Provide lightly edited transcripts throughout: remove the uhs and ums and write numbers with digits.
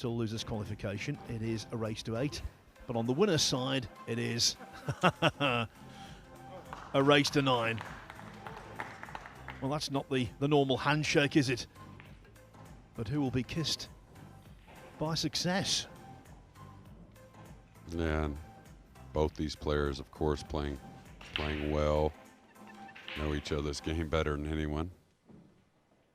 until losers qualification. It is a race to 8. But on the winner's side, it is a race to 9. Well, that's not the normal handshake, is it? But who will be kissed by success? Yeah, and both these players, of course, playing well, know each other's game better than anyone.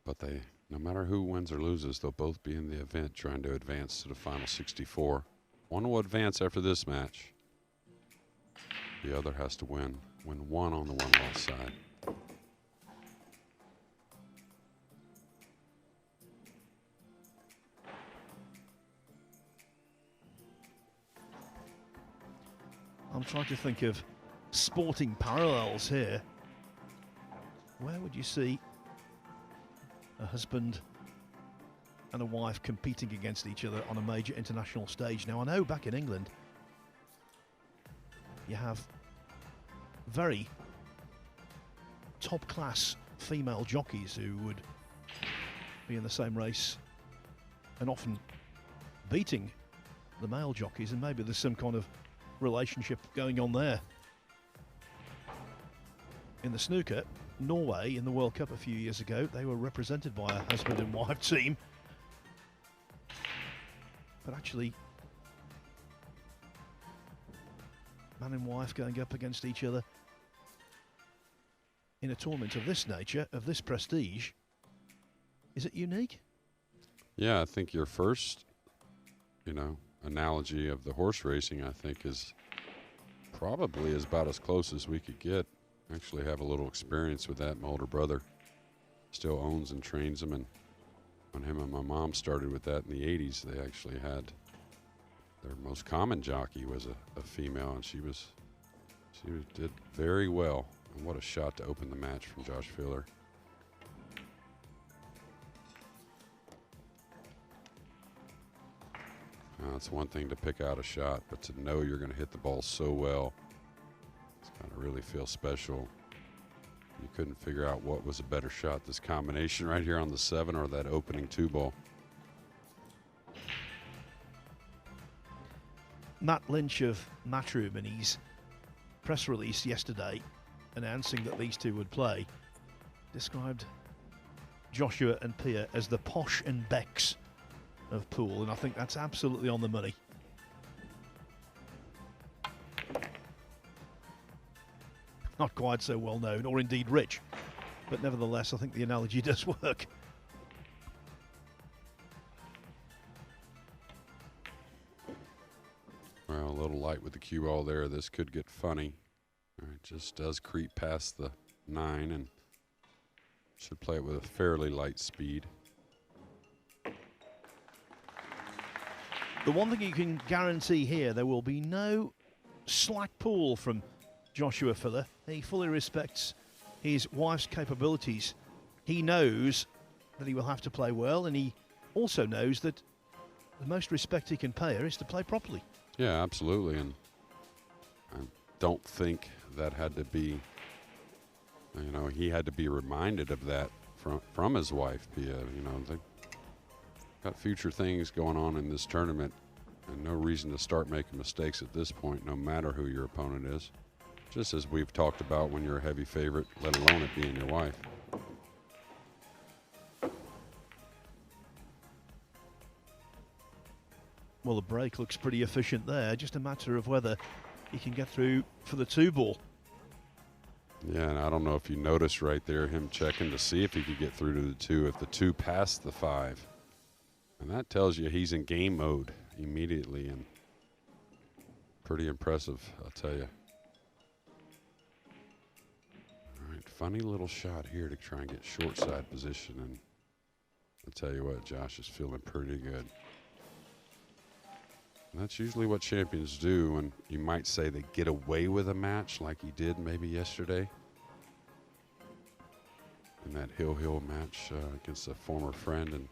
But they, no matter who wins or loses, they'll both be in the event trying to advance to the final 64. One will advance after this match. The other has to win one on the one-loss side. I'm trying to think of sporting parallels here. Where would you see a husband and a wife competing against each other on a major international stage? Now, I know back in England, you have very top-class female jockeys who would be in the same race and often beating the male jockeys, and maybe there's some kind of relationship going on there. In the snooker, Norway in the World Cup a few years ago, they were represented by a husband and wife team. But actually, man and wife going up against each other in a tournament of this nature, of this prestige, is it unique? Yeah, I think your first, analogy of the horse racing, I think, is probably is about as close as we could get. Actually have a little experience with that. My older brother still owns and trains them, and when him and my mom started with that in the 80s, they actually had their most common jockey was a female, and she did very well. And what a shot to open the match from Josh Filler. It's one thing to pick out a shot, but to know you're going to hit the ball so well, it's got to really feel special. You couldn't figure out what was a better shot, this combination right here on the 7 or that opening 2 ball. Matt Lynch of Matchroom, in his press release yesterday announcing that these two would play, described Joshua and Pia as the Posh and Becks of pool, and I think that's absolutely on the money. Not quite so well known, or indeed rich, but nevertheless I think the analogy does work. Well, a little light with the cue ball there. This could get funny. It just does creep past the 9 and should play it with a fairly light speed. The one thing you can guarantee here, there will be no slack pull from Joshua Filler. He fully respects his wife's capabilities. He knows that he will have to play well, and he also knows that the most respect he can pay her is to play properly. Yeah, absolutely. And I don't think that had to be, he had to be reminded of that from his wife, Pia. They got future things going on in this tournament, and no reason to start making mistakes at this point, no matter who your opponent is. Just as we've talked about when you're a heavy favorite, let alone it being your wife. Well, the break looks pretty efficient there. Just a matter of whether he can get through for the 2 ball. Yeah, and I don't know if you noticed right there him checking to see if he could get through to the 2, if the 2 passed the 5. And that tells you he's in game mode immediately, and pretty impressive, I'll tell you. All right, funny little shot here to try and get short side position, and I'll tell you what, Josh is feeling pretty good. And that's usually what champions do, and you might say they get away with a match like he did maybe yesterday in that Hill match against a former friend,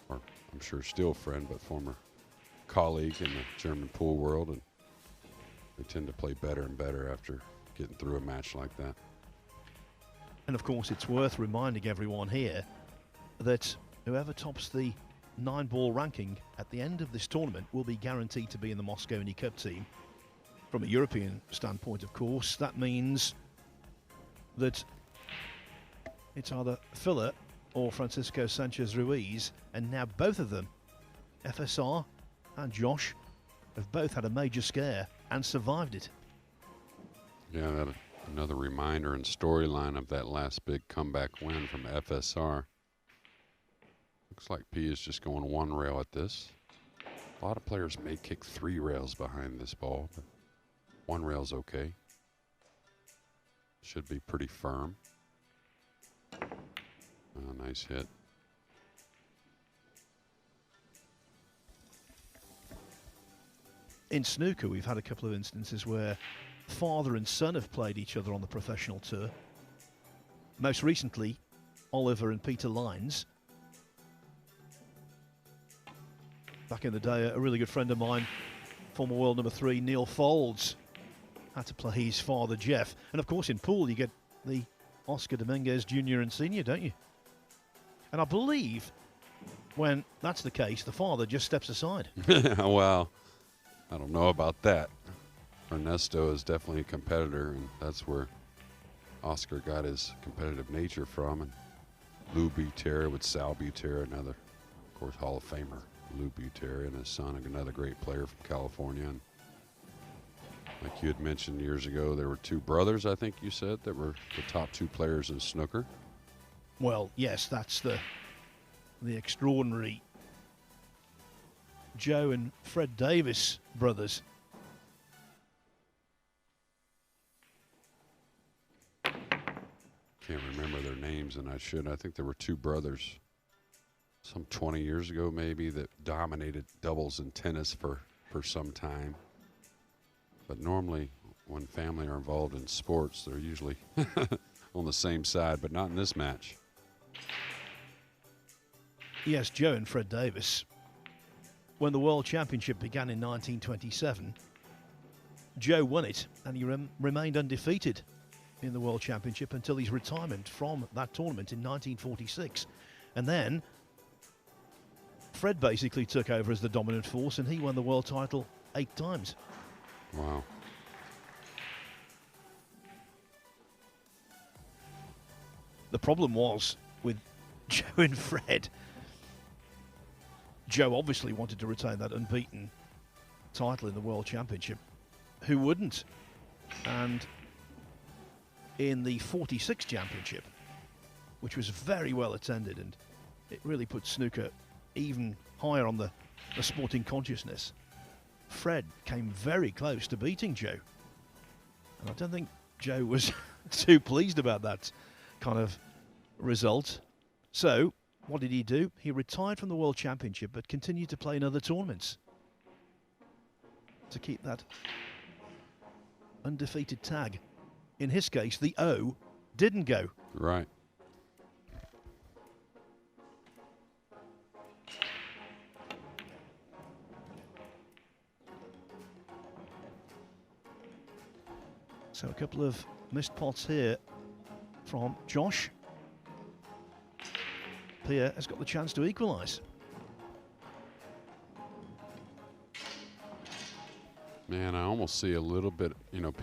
or I'm sure still friend, but former colleague in the German pool world, and they tend to play better and better after getting through a match like that. And of course, it's worth reminding everyone here that whoever tops the 9-ball ranking at the end of this tournament will be guaranteed to be in the Mosconi Cup team. From a European standpoint, of course, that means that it's either Filler or Francisco Sanchez Ruiz, and now both of them, FSR and Josh, have both had a major scare and survived it. Yeah, that another reminder and storyline of that last big comeback win from FSR. Looks like P is just going one rail at this. A lot of players may kick 3 rails behind this ball, but 1 rail's okay. Should be pretty firm. Oh, nice hit. In snooker, we've had a couple of instances where father and son have played each other on the professional tour. Most recently, Oliver and Peter Lines. Back in the day, a really good friend of mine, former world number 3, Neil Folds, had to play his father, Jeff. And of course, in pool, you get the Oscar Dominguez Jr. and Sr., don't you? And I believe when that's the case, the father just steps aside. Well, I don't know about that. Ernesto is definitely a competitor, and that's where Oscar got his competitive nature from. And Lou Butera with Sal Butera, another, of course, Hall of Famer. Lou Butera and his son, another great player from California. And like you had mentioned years ago, there were 2 brothers, I think you said, that were the top 2 players in snooker. Well, yes, that's the extraordinary Joe and Fred Davis brothers. Can't remember their names, and I should. I think there were 2 brothers some 20 years ago maybe that dominated doubles in tennis for some time. But normally when family are involved in sports, they're usually on the same side, but not in this match. Yes, Joe and Fred Davis. When the World Championship began in 1927, Joe won it, and he remained undefeated in the World Championship until his retirement from that tournament in 1946. And then Fred basically took over as the dominant force, and he won the world title 8 times. Wow. The problem was with Joe and Fred. Joe obviously wanted to retain that unbeaten title in the World Championship. Who wouldn't? And in the 46 Championship, which was very well attended, and it really put snooker even higher on the sporting consciousness, Fred came very close to beating Joe. And I don't think Joe was too pleased about that kind of result. So what did he do? He retired from the World Championship but continued to play in other tournaments to keep that undefeated tag. In his case, the O didn't go. Right. So a couple of missed pots here from Josh. Pierre has got the chance to equalise. Man, I almost see a little bit,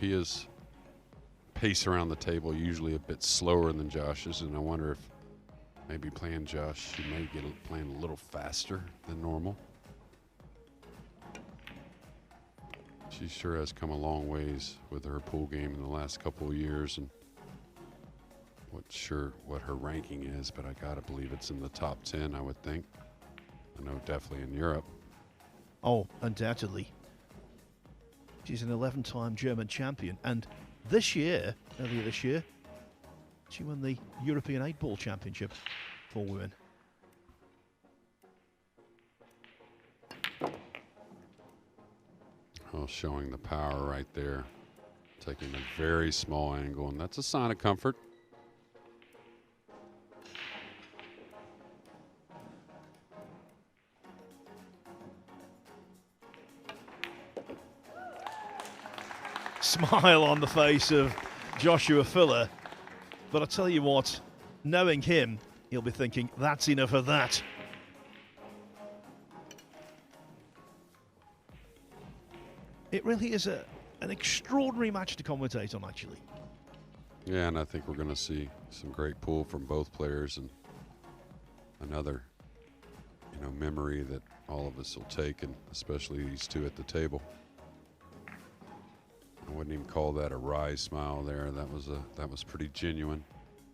Pia's pace around the table usually a bit slower than Josh's, and I wonder if maybe playing Josh, she may get playing a little faster than normal. She sure has come a long ways with her pool game in the last couple of years, and not sure what her ranking is, but I gotta believe it's in the top 10, I would think. I know definitely in Europe. Oh, undoubtedly. She's an 11-time German champion, and earlier this year, she won the European 8-ball championship for women. Oh, showing the power right there. Taking a very small angle, and that's a sign of comfort. Smile on the face of Joshua Filler. But I tell you what, knowing him, he'll be thinking, that's enough of that. It really is an extraordinary match to commentate on, actually. Yeah, and I think we're going to see some great pool from both players, and another, memory that all of us will take, and especially these two at the table. I wouldn't even call that a wry smile there. That was pretty genuine.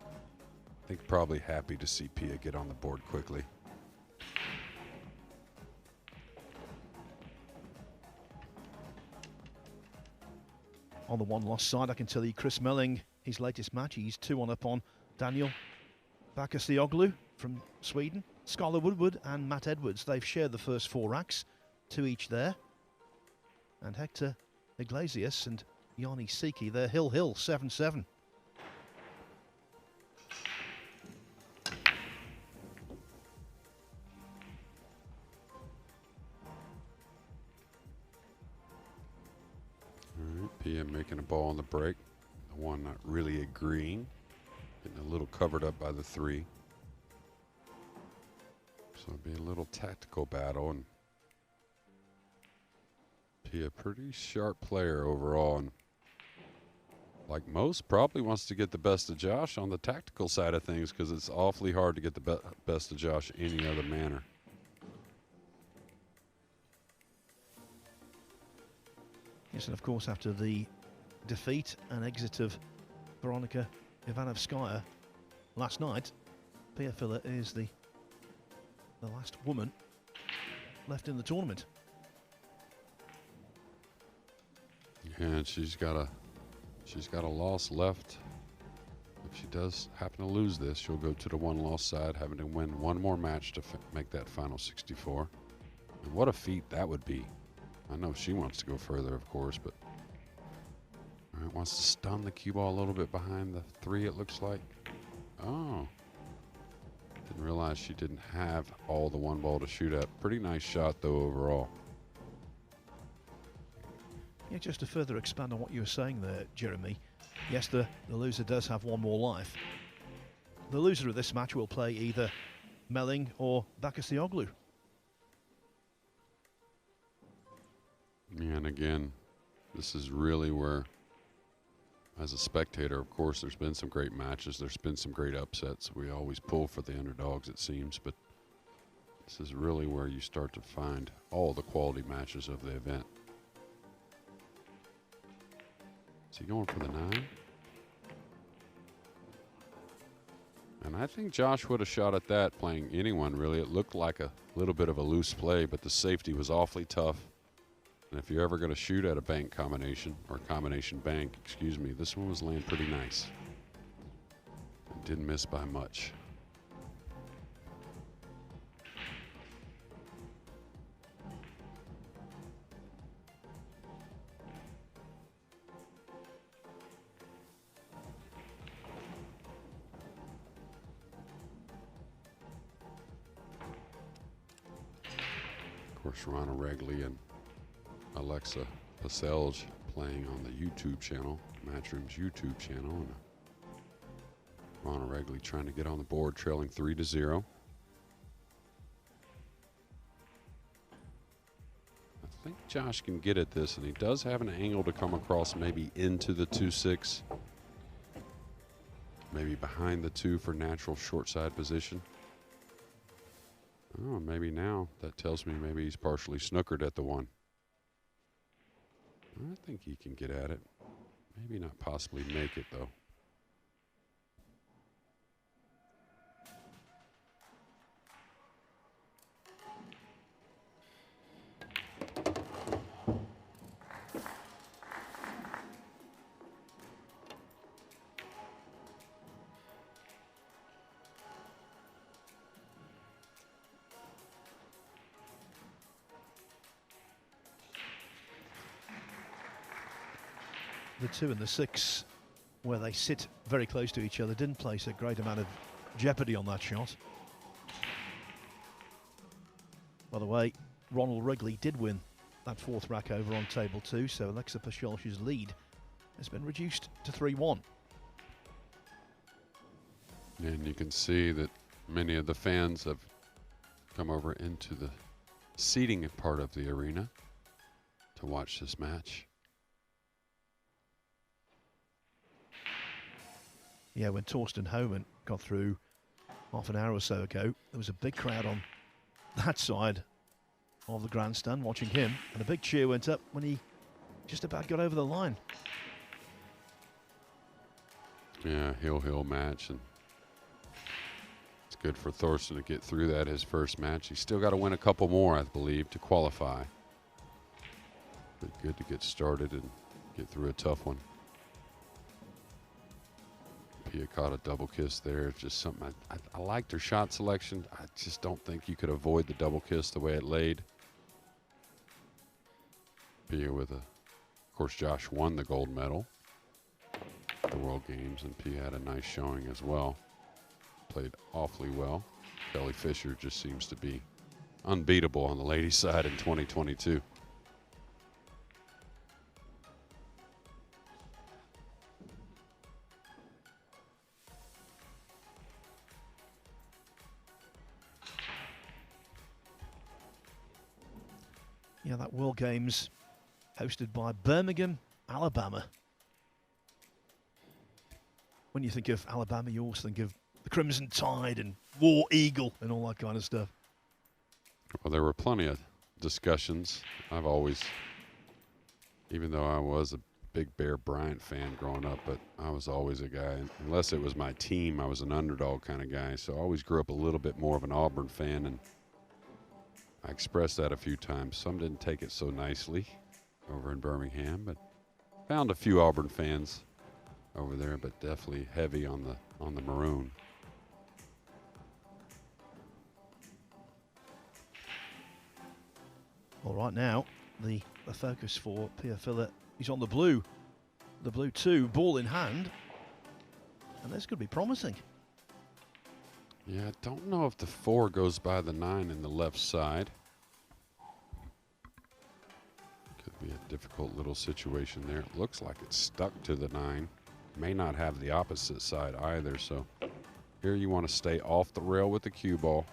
I think probably happy to see Pia get on the board quickly. On the one-loss side, I can tell you Chris Melling, his latest match, he's 2-1 up on Daniel Bakasioglu from Sweden. Skylar Woodward and Matt Edwards, they've shared the first 4 racks, 2 each there. And Hector Iglesias and Yanni Siki, they're hill-hill, 7-7. Pia making a ball on the break. The one not really agreeing. Getting a little covered up by the 3. So it'll be a little tactical battle. And Pia, pretty sharp player overall. And like most, probably wants to get the best of Josh on the tactical side of things, because it's awfully hard to get the best of Josh any other manner. Yes, and of course, after the defeat and exit of Veronika Ivanovskaya last night, Pia Filler is the last woman left in the tournament. And she's got a loss left. If she does happen to lose this, she'll go to the one-loss side, having to win one more match to make that final 64. And what a feat that would be. I know she wants to go further, of course, but wants to stun the cue ball a little bit behind the 3, it looks like. Oh. Didn't realize she didn't have all the one ball to shoot at. Pretty nice shot, though, overall. Yeah, just to further expand on what you were saying there, Jeremy. Yes, the loser does have one more life. The loser of this match will play either Melling or Bakasioglu. And again, this is really where, as a spectator, of course, there's been some great matches. There's been some great upsets. We always pull for the underdogs, it seems, but this is really where you start to find all the quality matches of the event. Is he going for the 9? And I think Josh would have shot at that playing anyone, really. It looked like a little bit of a loose play, but the safety was awfully tough. And if you're ever going to shoot at a bank combination, or combination bank, excuse me, this one was laying pretty nice. And didn't miss by much. Of course, Rana Regley and Alexa Paselj playing on the YouTube channel, Matchroom's YouTube channel. And Rana Regley trying to get on the board, trailing 3-0. I think Josh can get at this, and he does have an angle to come across maybe into the 2-6. Maybe behind the 2 for natural short side position. Oh, maybe now that tells me maybe he's partially snookered at the 1. I think he can get at it. Maybe not possibly make it, though. The 2 and the 6, where they sit very close to each other, didn't place a great amount of jeopardy on that shot. By the way, Ronald Wrigley did win that 4th rack over on table 2, so Alexa Paselj's lead has been reduced to 3-1. And you can see that many of the fans have come over into the seating part of the arena to watch this match. Yeah, when Torsten Homan got through half an hour or so ago, there was a big crowd on that side of the grandstand watching him, and a big cheer went up when he just about got over the line. Yeah, heel match, and it's good for Thorsten to get through that, his first match. He's still got to win a couple more, I believe, to qualify. But good to get started and get through a tough one. Pia caught a double kiss there. It's just something I liked her shot selection. I just don't think you could avoid the double kiss the way it laid. Pia with of course, Josh won the gold medal at the World Games, and Pia had a nice showing as well. Played awfully well. Kelly Fisher just seems to be unbeatable on the ladies' side in 2022. Yeah, that World Games hosted by Birmingham, Alabama. When you think of Alabama, you also think of the Crimson Tide and War Eagle and all that kind of stuff. Well, there were plenty of discussions. I've always, even though I was a big Bear Bryant fan growing up, but I was always a guy, unless it was my team, I was an underdog kind of guy. So I always grew up a little bit more of an Auburn fan, and I expressed that a few times. Some didn't take it so nicely over in Birmingham, but found a few Auburn fans over there, but definitely heavy on the maroon. Well, right now, the focus for Pia Filler is on the blue. The blue 2, ball in hand. And this could be promising. Yeah, I don't know if the 4 goes by the 9 in the left side. Could be a difficult little situation there. It looks like it's stuck to the 9. May not have the opposite side either, so here you want to stay off the rail with the cue ball.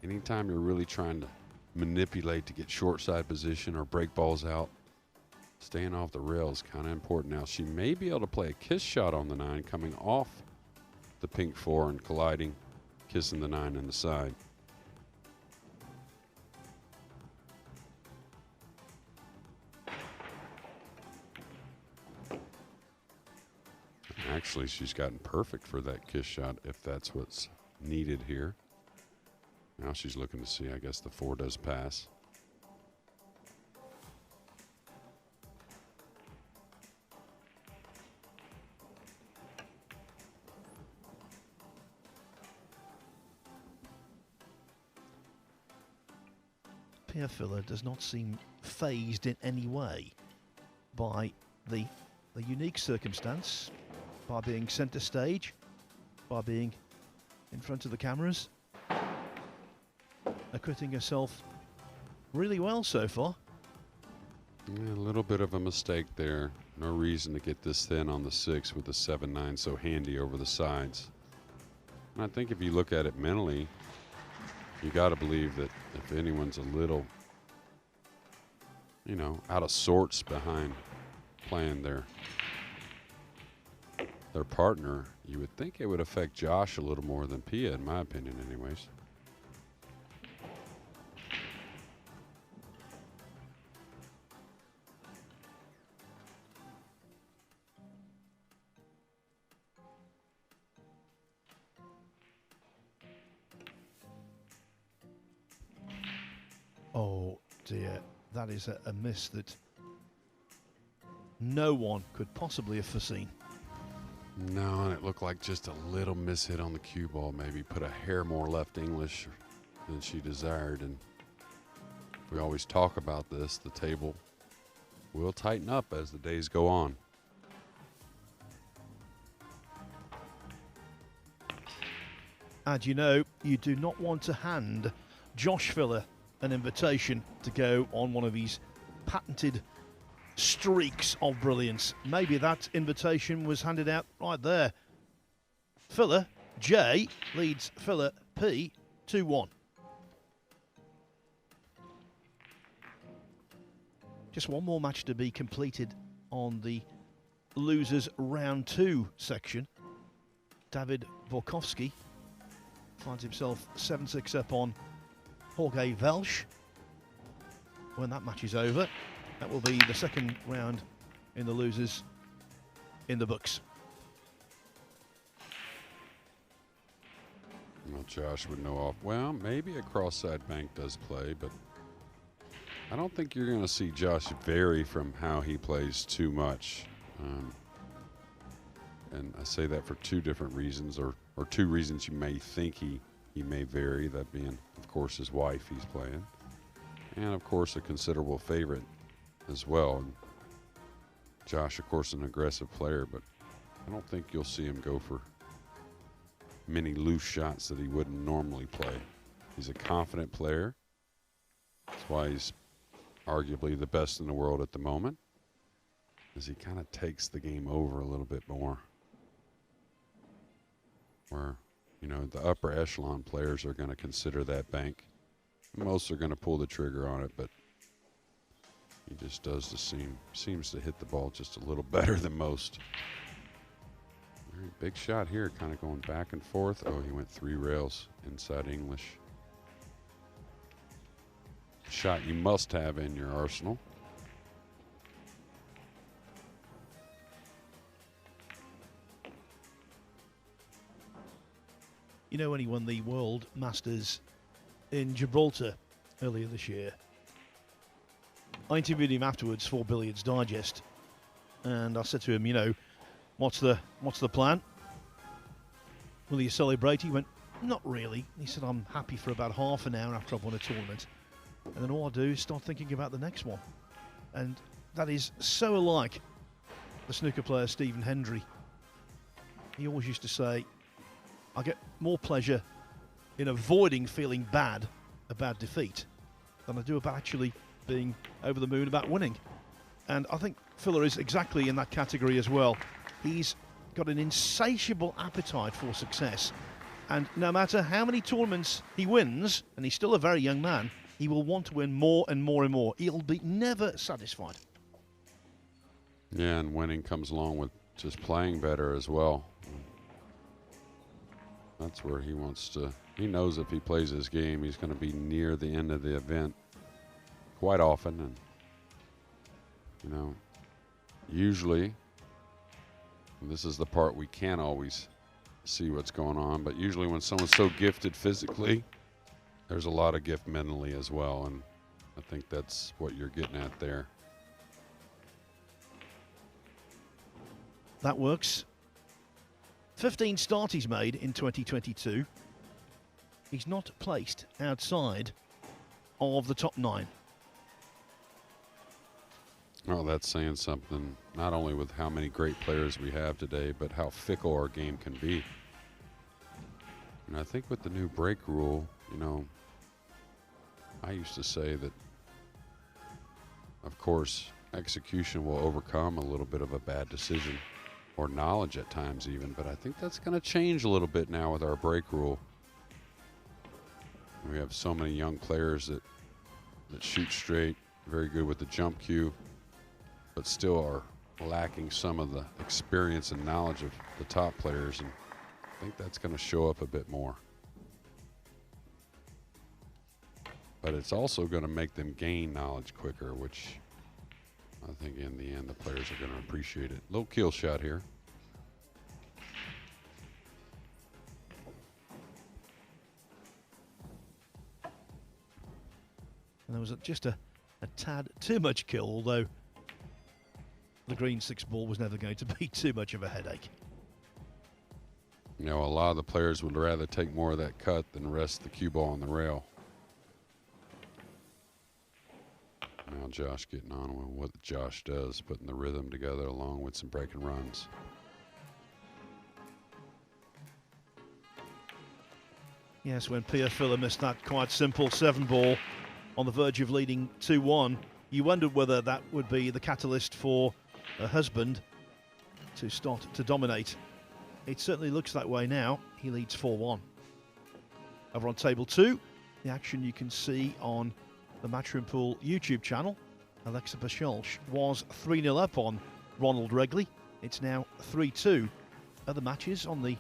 Anytime you're really trying to manipulate to get short side position or break balls out, staying off the rail is kind of important. Now, she may be able to play a kiss shot on the 9 coming off the pink 4 and colliding, kissing the 9 in the side. Actually, she's gotten perfect for that kiss shot if that's what's needed here. Now she's looking to see, I guess the 4 does pass. Pia Filler does not seem phased in any way by the unique circumstance, by being centre stage, by being in front of the cameras. Acquitting herself really well so far. Yeah, a little bit of a mistake there. No reason to get this thin on the 6 with the 7-9 so handy over the sides. And I think if you look at it mentally, you got to believe that if anyone's a little, out of sorts behind playing their partner, you would think it would affect Josh a little more than Pia, in my opinion anyways. Oh dear, that is a miss that no one could possibly have foreseen. No, and it looked like just a little miss hit on the cue ball, maybe put a hair more left English than she desired. And we always talk about this, the table will tighten up as the days go on. And you do not want to hand Josh Filler an invitation to go on one of his patented streaks of brilliance. Maybe that invitation was handed out right there. Filler J leads Filler P 2-1. Just one more match to be completed on the losers round 2 section. David Borkowski finds himself 7-6 up on Jorge Welsh. When that match is over, that will be the second round in the losers in the books. Well, Josh would know off. Well, maybe a cross-side bank does play, but I don't think you're going to see Josh vary from how he plays too much. And I say that for 2 different reasons, or 2 reasons you may think he may vary, that being, of course, his wife he's playing, and, of course, a considerable favorite as well. And Josh, of course, an aggressive player, but I don't think you'll see him go for many loose shots that he wouldn't normally play. He's a confident player. That's why he's arguably the best in the world at the moment, as he kind of takes the game over a little bit more. Where, you know, the upper echelon players are going to consider that bank. Most are going to pull the trigger on it, but he just does seems to hit the ball just a little better than most. Very big shot here, kind of going back and forth. Oh, he went 3 rails inside English. Shot you must have in your arsenal. You know, when he won the World Masters in Gibraltar earlier this year, I interviewed him afterwards for Billiards Digest, and I said to him, you know, what's the plan? Will you celebrate? He went, not really. He said, I'm happy for about half an hour after I've won a tournament, and then all I do is start thinking about the next one. And that is so alike the snooker player Stephen Hendry. He always used to say, I get more pleasure in avoiding feeling bad about defeat than I do about actually being over the moon about winning. And I think Filler is exactly in that category as well. He's got an insatiable appetite for success, and no matter how many tournaments he wins, and he's still a very young man, he will want to win more and more and more. He'll be never satisfied. Yeah, and winning comes along with just playing better as well. That's where he wants to. He knows if he plays his game, he's going to be near the end of the event quite often. And, you know, usually, and this is the part we can't always see what's going on, but usually when someone's so gifted physically, there's a lot of gift mentally as well. And I think that's what you're getting at there. That works. 15 starts he's made in 2022. He's not placed outside of the top 9. Well, that's saying something, not only with how many great players we have today, but how fickle our game can be. And I think with the new break rule, you know, I used to say that, of course, execution will overcome a little bit of a bad decision, or knowledge at times even, but I think that's going to change a little bit now with our break rule. We have so many young players that shoot straight, very good with the jump cue, but still are lacking some of the experience and knowledge of the top players, and I think that's going to show up a bit more. But it's also going to make them gain knowledge quicker, which I think in the end the players are going to appreciate it. Little kill shot here. And there was just a tad too much kill, although the green 6 ball was never going to be too much of a headache. You know, a lot of the players would rather take more of that cut than rest the cue ball on the rail. Now Josh getting on with what Josh does, putting the rhythm together along with some breaking runs. Yes, when Pia Filler missed that quite simple 7 ball on the verge of leading 2-1, you wondered whether that would be the catalyst for her husband to start to dominate. It certainly looks that way now. He leads 4-1. Over on table 2, the action you can see on the Matchroom Pool YouTube channel. Alexa Pacholch was 3-0 up on Ronald Regley. It's now 3-2. Other matches on the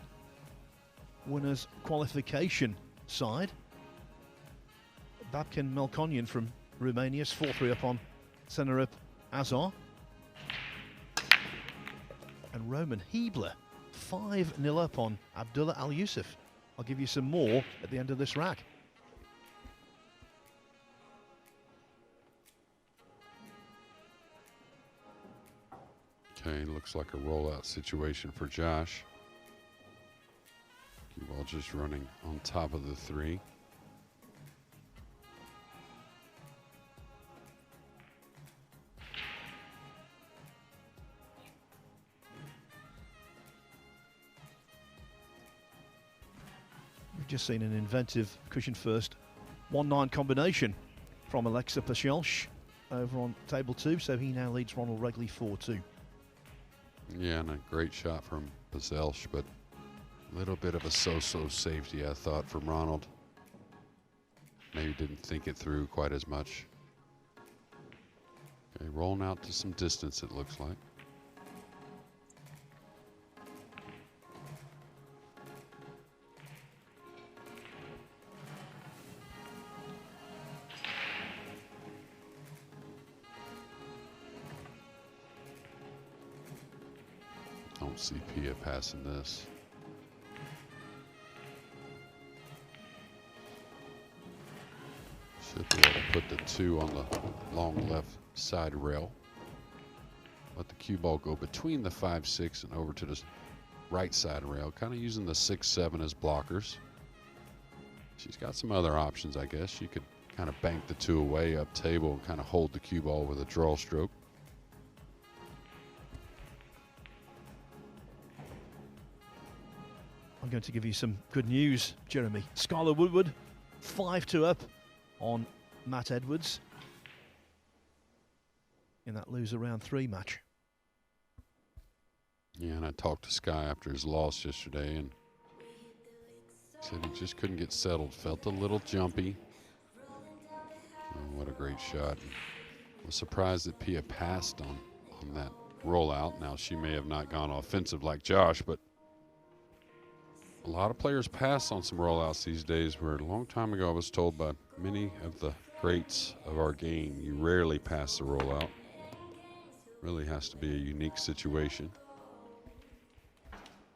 winners' qualification side. Babken Melkonyan from Romania is 4-3 up on Senarup Azar. And Roman Hebler 5-0 up on Abdullah Al Yusuf. I'll give you some more at the end of this rack. Okay, looks like a rollout situation for Josh. Cue ball just running on top of the 3. We've just seen an inventive cushion first 1-9 combination from Alexa Pacholch over on table 2, so he now leads Ronald Regley 4-2. Yeah, and a great shot from Pacholch, but a little bit of a so-so safety, I thought, from Ronald. Maybe didn't think it through quite as much. Okay, rolling out to some distance, it looks like. Don't see Pia passing this. Should be able to put the 2 on the long left side rail. Let the cue ball go between the 5-6 and over to the right side rail, kind of using the 6-7 as blockers. She's got some other options, I guess. She could kind of bank the 2 away up table and kind of hold the cue ball with a draw stroke. I'm going to give you some good news, Jeremy. Skylar Woodward, 5-2 up on Matt Edwards in that loser round 3 match. Yeah, and I talked to Sky after his loss yesterday, and said he just couldn't get settled. Felt a little jumpy. Oh, what a great shot. Was surprised that Pia passed on that rollout. Now, she may have not gone offensive like Josh, but a lot of players pass on some rollouts these days, where a long time ago I was told by many of the greats of our game, you rarely pass the rollout. Really has to be a unique situation.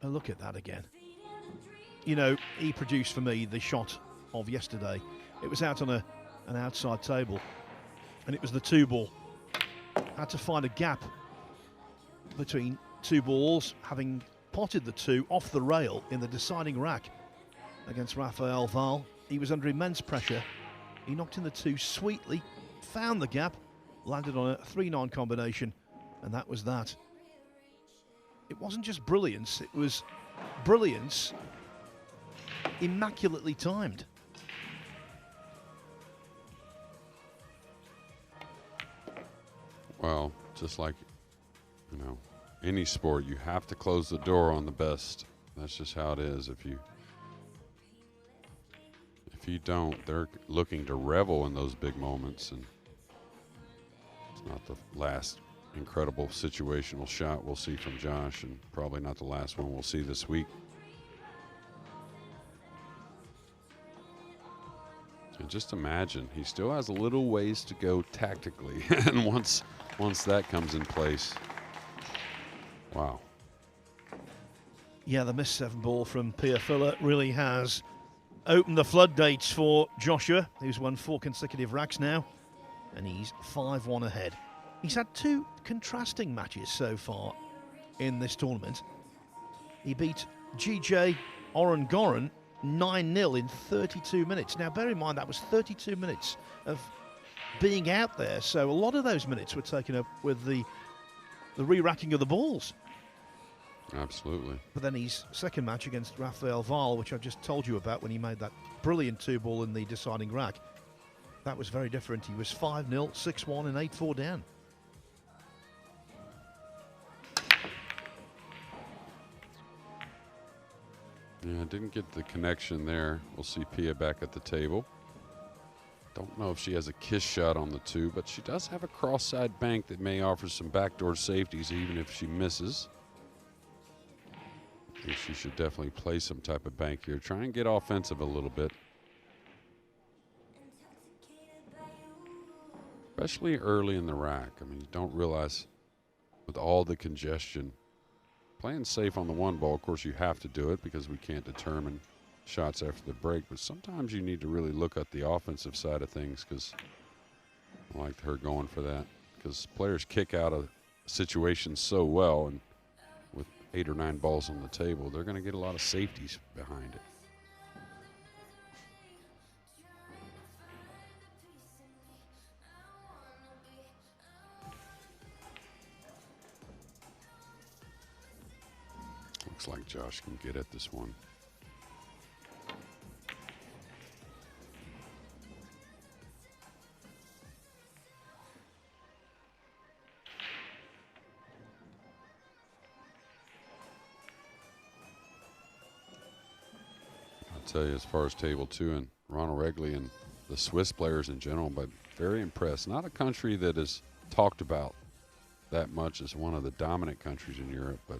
Oh, look at that again. You know, he produced for me the shot of yesterday. It was out on an outside table, and it was the 2 ball. Had to find a gap between 2 balls, having potted the 2 off the rail in the deciding rack against Rafael Val. He was under immense pressure. He knocked in the 2 sweetly, found the gap, landed on a 3-9 combination, and that was that. It wasn't just brilliance, it was brilliance immaculately timed. Well, just like, you know, any sport, you have to close the door on the best. That's just how it is. If you don't, they're looking to revel in those big moments, and it's not the last incredible situational shot we'll see from Josh, and probably not the last one we'll see this week. And just imagine, he still has a little ways to go tactically, and once that comes in place, wow. Yeah, the missed 7 ball from Pia Fuller really has opened the floodgates for Joshua, who's won 4 consecutive racks now, and he's 5-1 ahead. He's had 2 contrasting matches so far in this tournament. He beat GJ Oren-Goran 9-0 in 32 minutes. Now, bear in mind, that was 32 minutes of being out there, so a lot of those minutes were taken up with the re-racking of the balls. Absolutely. But then his second match against Rafael Val, which I've just told you about when he made that brilliant 2 ball in the deciding rack, that was very different. He was 5-0, 6-1 and 8-4 down. Yeah, didn't get the connection there. We'll see Pia back at the table. Don't know if she has a kiss shot on the 2, but she does have a cross-side bank that may offer some backdoor safeties even if she misses. I think she should definitely play some type of bank here. Try and get offensive a little bit. Especially early in the rack. I mean, you don't realize with all the congestion, playing safe on the 1 ball, of course you have to do it because we can't determine shots after the break, but sometimes you need to really look at the offensive side of things, because I like her going for that, because players kick out of situations so well, and with 8 or 9 balls on the table, they're going to get a lot of safeties behind it. Looks like Josh can get at this one. I'll tell you, as far as table 2 and Ronald Regley and the Swiss players in general, but very impressed. Not a country that is talked about that much as one of the dominant countries in Europe, but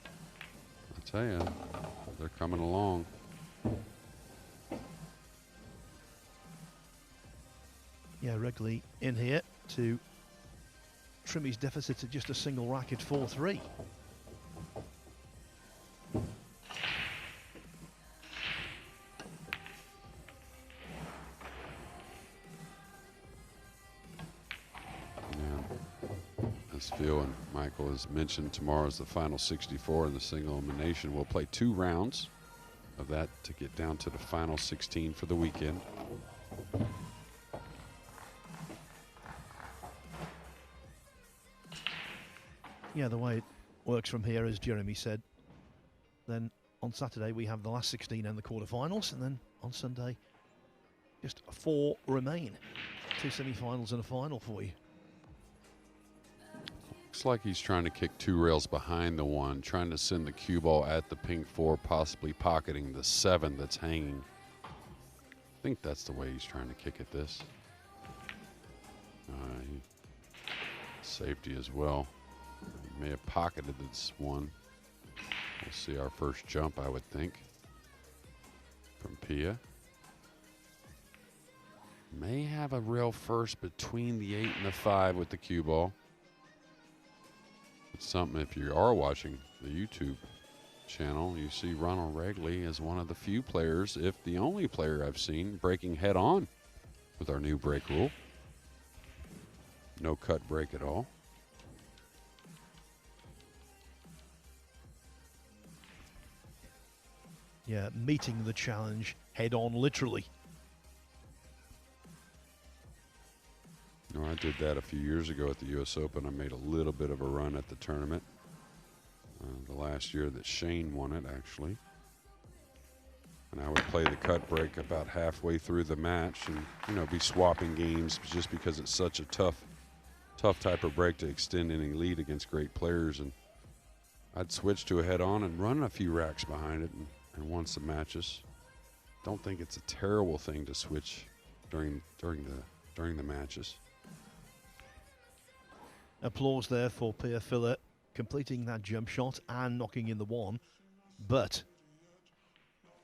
I'll tell you, they're coming along. Yeah, Regley in here to trim his deficit to just a single racket 4-3. As Phil and Michael has mentioned, tomorrow is the final 64 in the single elimination. We'll play 2 rounds of that to get down to the final 16 for the weekend. Yeah, the way it works from here, as Jeremy said, then on Saturday we have the last 16 and the quarterfinals, and then on Sunday just 4 remain. 2 semi-finals and a final for you. Looks like he's trying to kick 2 rails behind the 1, trying to send the cue ball at the pink 4, possibly pocketing the 7 that's hanging. I think that's the way he's trying to kick at this. Safety as well. He may have pocketed this 1. We'll see our first jump, I would think, from Pia. May have a rail first between the 8 and the 5 with the cue ball. It's something, if you are watching the YouTube channel, you see Ronald Regley as one of the few players, if the only player I've seen, breaking head on with our new break rule. No cut break at all. Yeah, meeting the challenge head on, literally. No, I did that a few years ago at the U.S. Open. I made a little bit of a run at the tournament. The last year that Shane won it, actually. And I would play the cut break about halfway through the match and, you know, be swapping games just because it's such a tough type of break to extend any lead against great players. And I'd switch to a head-on and run a few racks behind it and won some matches. Don't think it's a terrible thing to switch during the matches. Applause there for Pia Filler completing that jump shot and knocking in the 1, but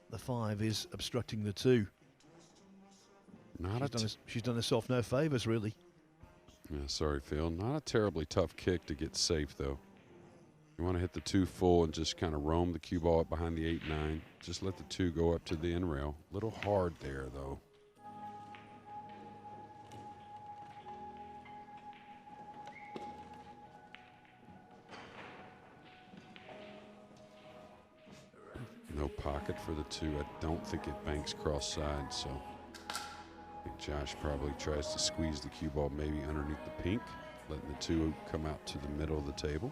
the 5 is obstructing the 2. She's done herself no favours, really. Yeah, sorry, Phil. Not a terribly tough kick to get safe, though. You want to hit the 2 full and just kind of roam the cue ball up behind the 8-9. Just let the 2 go up to the end rail. Little hard there, though. No pocket for the 2. I don't think it banks cross side, so I think Josh probably tries to squeeze the cue ball maybe underneath the pink, letting the 2 come out to the middle of the table.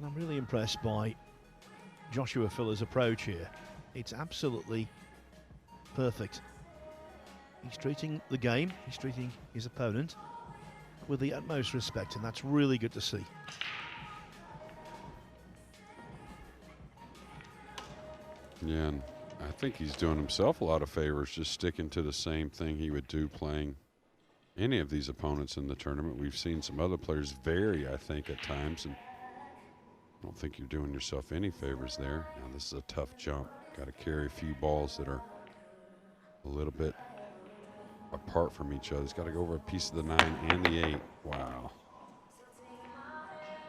I'm really impressed by Joshua Filler's approach here. It's absolutely perfect. He's treating the game, he's treating his opponent with the utmost respect, and that's really good to see. Yeah, and I think he's doing himself a lot of favors just sticking to the same thing he would do playing any of these opponents in the tournament. We've seen some other players vary, I think, at times, and I don't think you're doing yourself any favors there. Now, this is a tough jump. Got to carry a few balls that are a little bit apart from each other. He's got to go over a piece of the 9 and the 8. Wow.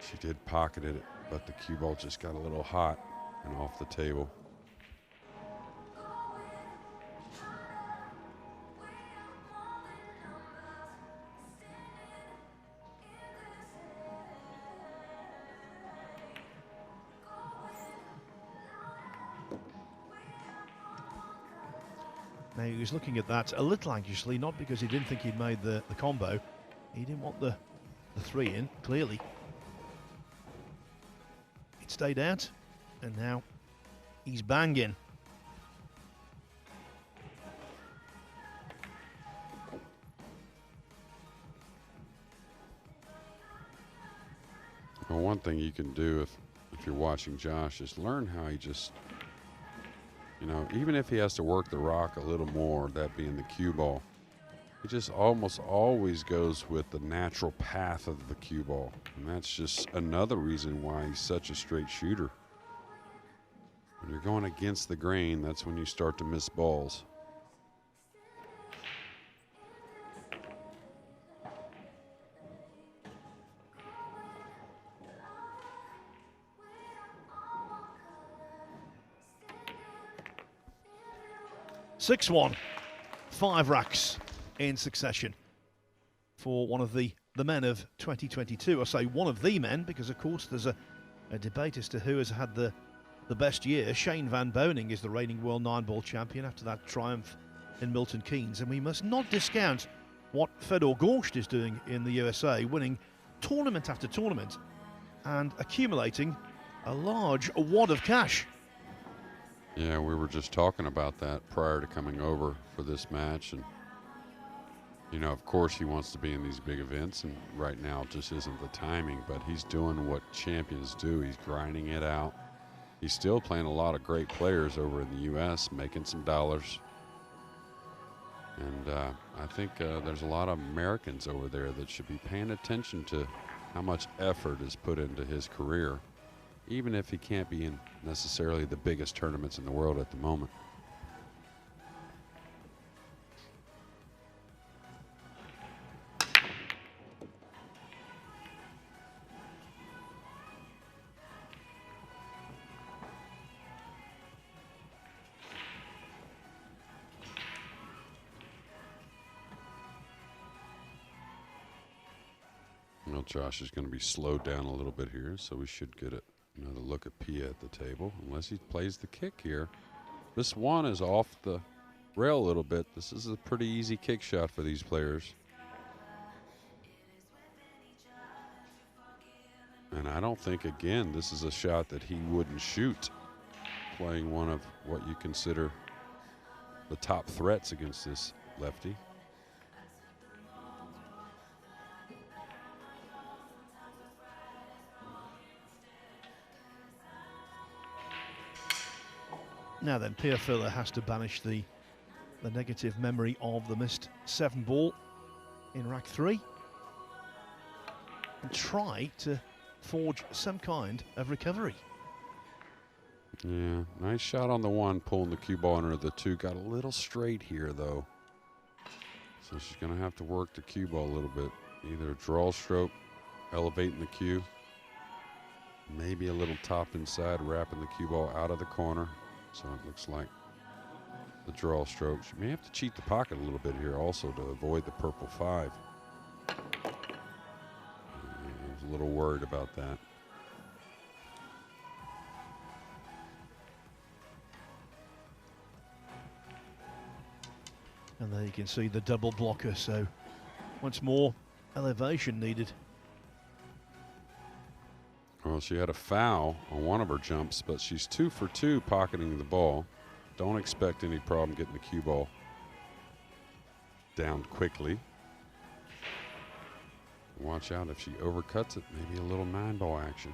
She did pocket it, but the cue ball just got a little hot and off the table. Now, he was looking at that a little anxiously, not because he didn't think he'd made the combo. He didn't want the 3 in, clearly. It stayed out, and now he's banging. Well, one thing you can do if you're watching Josh is learn how he just, you know, even if he has to work the rock a little more, that being the cue ball, he just almost always goes with the natural path of the cue ball. And that's just another reason why he's such a straight shooter. When you're going against the grain, that's when you start to miss balls. Six one, 5 racks in succession for one of the men of 2022. I say one of the men because, of course, there's a debate as to who has had the best year. Shane Van Boening is the reigning world 9-ball champion after that triumph in Milton Keynes, and we must not discount what Fedor Gorst is doing in the USA, winning tournament after tournament and accumulating a large wad of cash. Yeah, we were just talking about that prior to coming over for this match. And, you know, of course he wants to be in these big events, and right now just isn't the timing, but he's doing what champions do. He's grinding it out. He's still playing a lot of great players over in the U.S., making some dollars. And I think there's a lot of Americans over there that should be paying attention to how much effort is put into his career, even if he can't be in necessarily the biggest tournaments in the world at the moment. Well, Josh is going to be slowed down a little bit here, so we should get it. Another look at Pia at the table, unless he plays the kick here. This one is off the rail a little bit. This is a pretty easy kick shot for these players. And I don't think, again, this is a shot that he wouldn't shoot, playing one of what you consider the top threats against this lefty. Now then, Pia Filler has to banish the negative memory of the missed 7-ball in rack 3 and try to forge some kind of recovery. Yeah, nice shot on the 1, pulling the cue ball under the 2. Got a little straight here, though. So she's going to have to work the cue ball a little bit. Either draw stroke, elevating the cue, maybe a little top inside, wrapping the cue ball out of the corner. So it looks like the draw stroke. She may have to cheat the pocket a little bit here also to avoid the purple 5. I was a little worried about that. And there you can see the double blocker, so once more elevation needed. Well, Well, she had a foul on one of her jumps, but she's 2 for 2 pocketing the ball. Don't expect any problem getting the cue ball down quickly. Watch out if she overcuts it, maybe a little 9-ball action.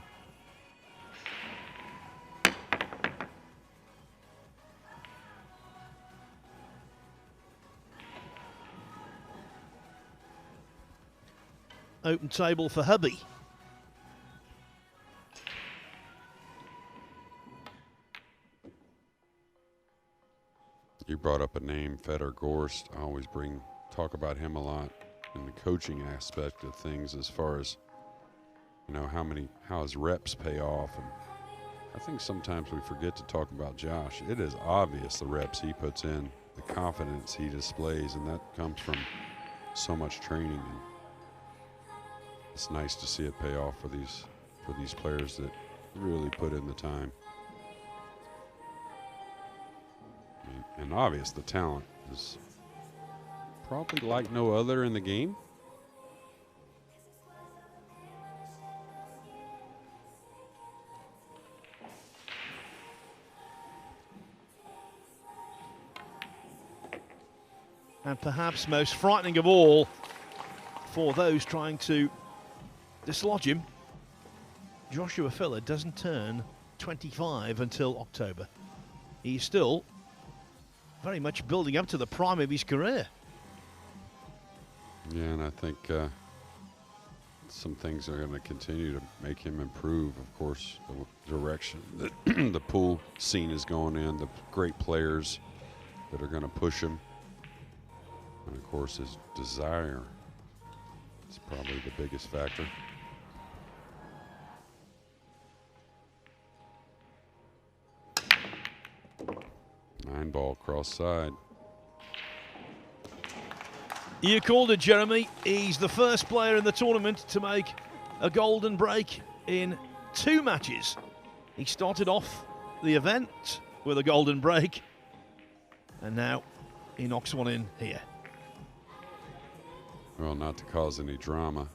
Open table for hubby. You brought up a name, Fedor Gorst. I always talk about him a lot in the coaching aspect of things, as far as, you know, how his reps pay off. And I think sometimes we forget to talk about Josh. It is obvious the reps he puts in, the confidence he displays, and that comes from so much training. And it's nice to see it pay off for these players that really put in the time. And obvious, the talent is probably like no other in the game. And perhaps most frightening of all for those trying to dislodge him, Joshua Filler doesn't turn 25 until October. He's still very much building up to the prime of his career. Yeah, and I think some things are going to continue to make him improve. Of course, the direction that the pool scene is going in, the great players that are going to push him, and of course his desire is probably the biggest factor. Nine ball cross side. You called it, Jeremy. He's the first player in the tournament to make a golden break in 2 matches. He started off the event with a golden break, and now he knocks one in here. Well, not to cause any drama,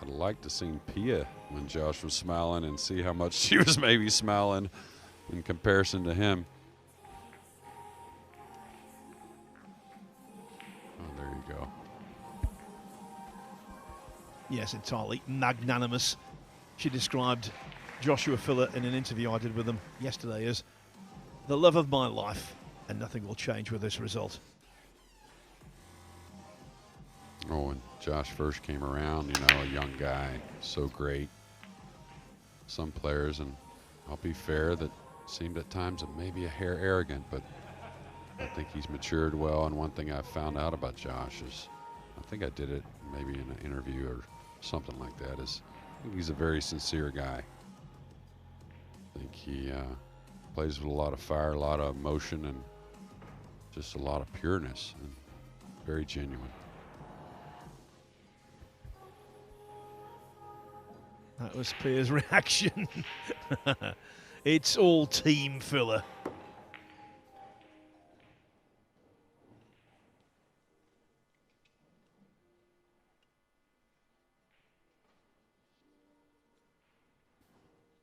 I'd like to see Pia when Josh was smiling and see how much she was maybe smiling in comparison to him. Oh, there you go. Yes, entirely magnanimous. She described Joshua Filler in an interview I did with him yesterday as the love of my life, and nothing will change with this result. Oh, when Josh first came around, you know, a young guy, so great. Some players, and I'll be fair, that seemed at times maybe a hair arrogant, but I think he's matured well. And one thing I found out about Josh is, I think I did it maybe in an interview or something like that, is I think he's a very sincere guy. I think he plays with a lot of fire, a lot of emotion, and just a lot of pureness, and very genuine. That was Pia's reaction. It's all team Filler.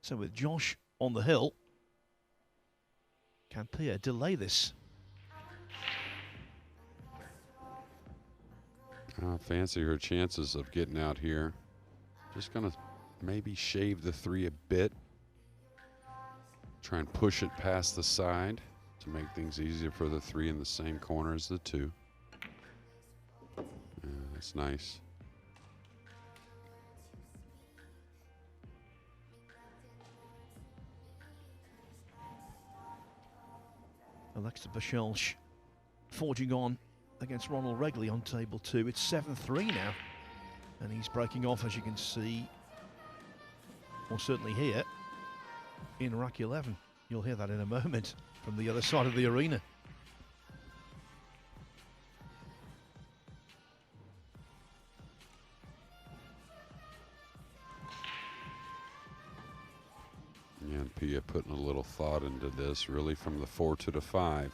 So with Josh on the hill, can Pia delay this? I fancy her chances of getting out here. Just going to maybe shave the 3 a bit. Try and push it past the side to make things easier for the 3 in the same corner as the 2. Yeah, that's nice. Alexa Bachelsch forging on against Ronald Regley on table 2. It's 7-3 now. And he's breaking off, as you can see, or certainly here, in rack 11. You'll hear that in a moment from the other side of the arena. Yeah, and Pia putting a little thought into this, really, from the 4 to the 5.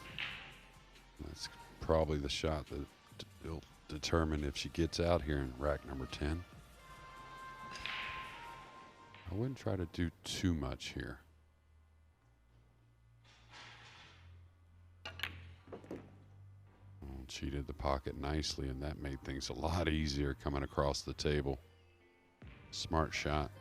That's probably the shot that will determine if she gets out here in rack number 10. I wouldn't try to do too much here. Oh, cheated the pocket nicely, and that made things a lot easier coming across the table. Smart shot.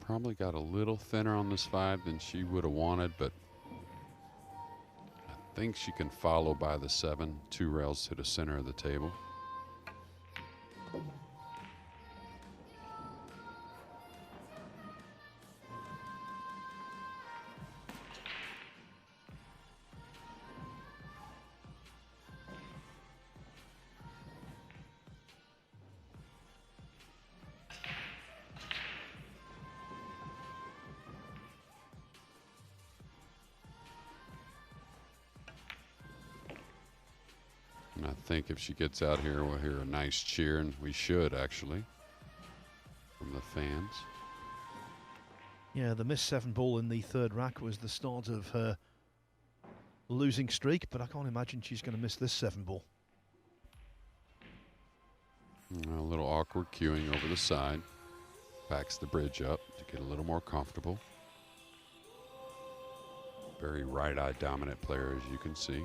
Probably got a little thinner on this 5 than she would have wanted, but I think she can follow by the 7, 2 rails to the center of the table. And I think if she gets out here, we'll hear a nice cheer, and we should actually, from the fans. Yeah, the missed 7 ball in the third rack was the start of her losing streak, but I can't imagine she's going to miss this 7 ball. A little awkward queuing over the side. Backs the bridge up to get a little more comfortable. Very right-eye dominant player, as you can see.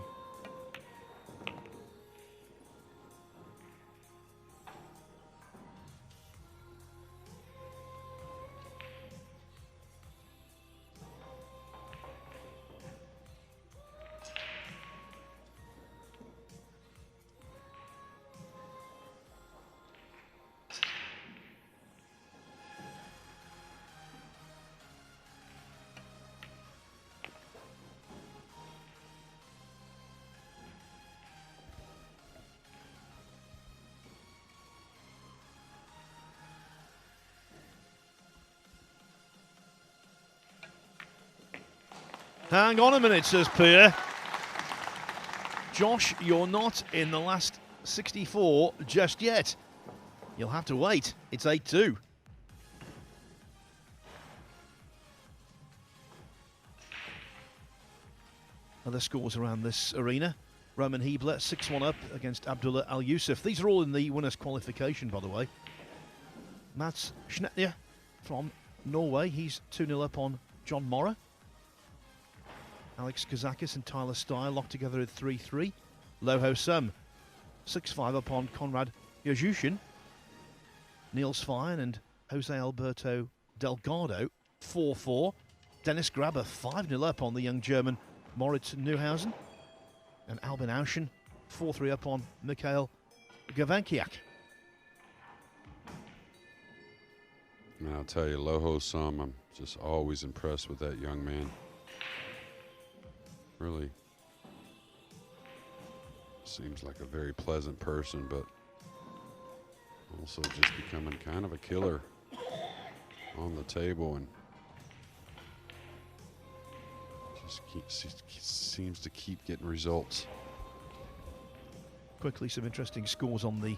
Hang on a minute, says Pierre. Josh, you're not in the last 64 just yet. You'll have to wait. It's 8-2. Other scores around this arena. Roman Hebler, 6-1 up against Abdullah Al-Yusuf. These are all in the winners' qualification, by the way. Mats Schnetner from Norway. He's 2-0 up on John Morra. Alex Kazakis and Tyler Style locked together at 3-3. Loho Sum, 6-5 up on Konrad Yajushin. Niels Fine and Jose Alberto Delgado, 4-4. Dennis Grabber, 5-0 up on the young German Moritz Neuhausen. And Albin Auschen, 4-3 up on Mikhail Gavankiak. And I'll tell you, Loho Sum, I'm just always impressed with that young man. Really seems like a very pleasant person, but also just becoming kind of a killer on the table, and just seems to keep getting results. Quickly, some interesting scores on the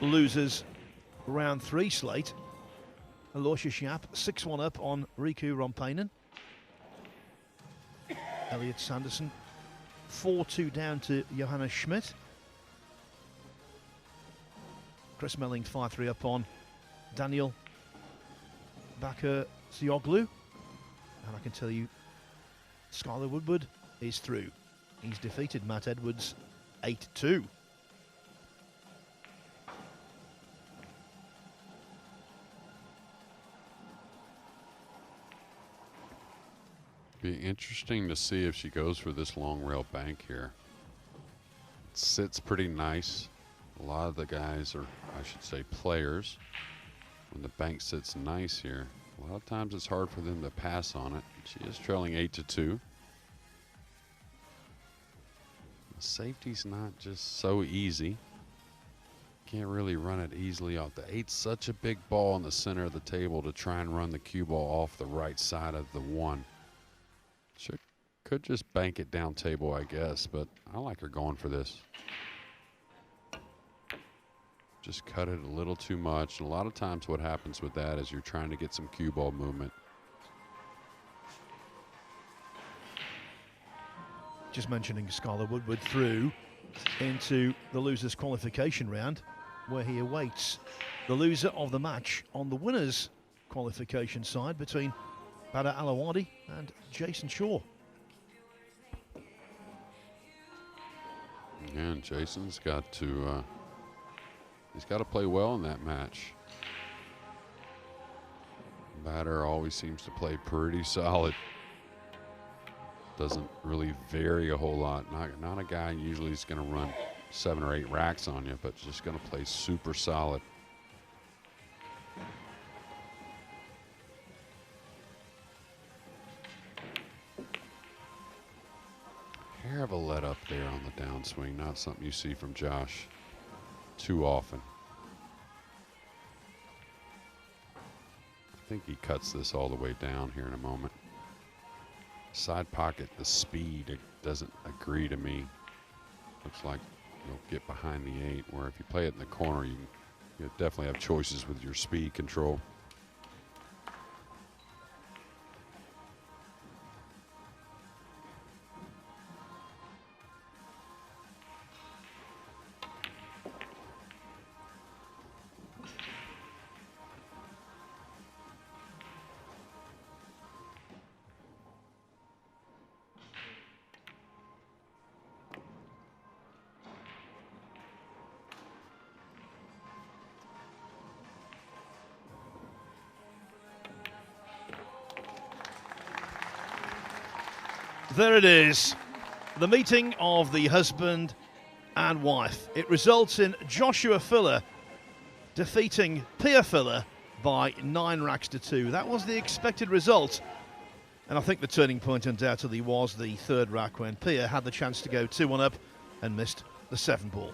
losers round 3 slate. Aloysius Schaap, 6-1 up on Riku Rompainen. Elliot Sanderson, 4-2 down to Johanna Schmidt. Chris Melling, 5-3 up on Daniel Bakir Zioglu. And I can tell you, Skylar Woodward is through. He's defeated Matt Edwards 8-2. Be interesting to see if she goes for this long rail bank here. It sits pretty nice. A lot of the guys, or I should say players, when the bank sits nice here, a lot of times it's hard for them to pass on it. She is trailing 8-2. The safety's not just so easy. Can't really run it easily off. The 8's such a big ball in the center of the table to try and run the cue ball off the right side of the 1. Could just bank it down table, I guess, but I like her going for this. Just cut it a little too much. And a lot of times what happens with that is you're trying to get some cue ball movement. Just mentioning Skylar Woodward through into the losers qualification round, where he awaits the loser of the match on the winners qualification side between Badr Alawadi and Jason Shaw. And Jason's got to he's got to play well in that match. Badr always seems to play pretty solid. Doesn't really vary a whole lot. Not a guy usually is going to run 7 or 8 racks on you, but just going to play super solid. Hair of a let up there on the downswing. Not something you see from Josh too often. I think he cuts this all the way down here in a moment. Side pocket, the speed, it doesn't agree to me. Looks like you'll get behind the 8, where if you play it in the corner, you definitely have choices with your speed control. There it is, the meeting of the husband and wife. It results in Joshua Filler defeating Pia Filler by 9 racks to 2. That was the expected result. And I think the turning point undoubtedly was the 3rd rack when Pia had the chance to go 2-1 up and missed the 7 ball.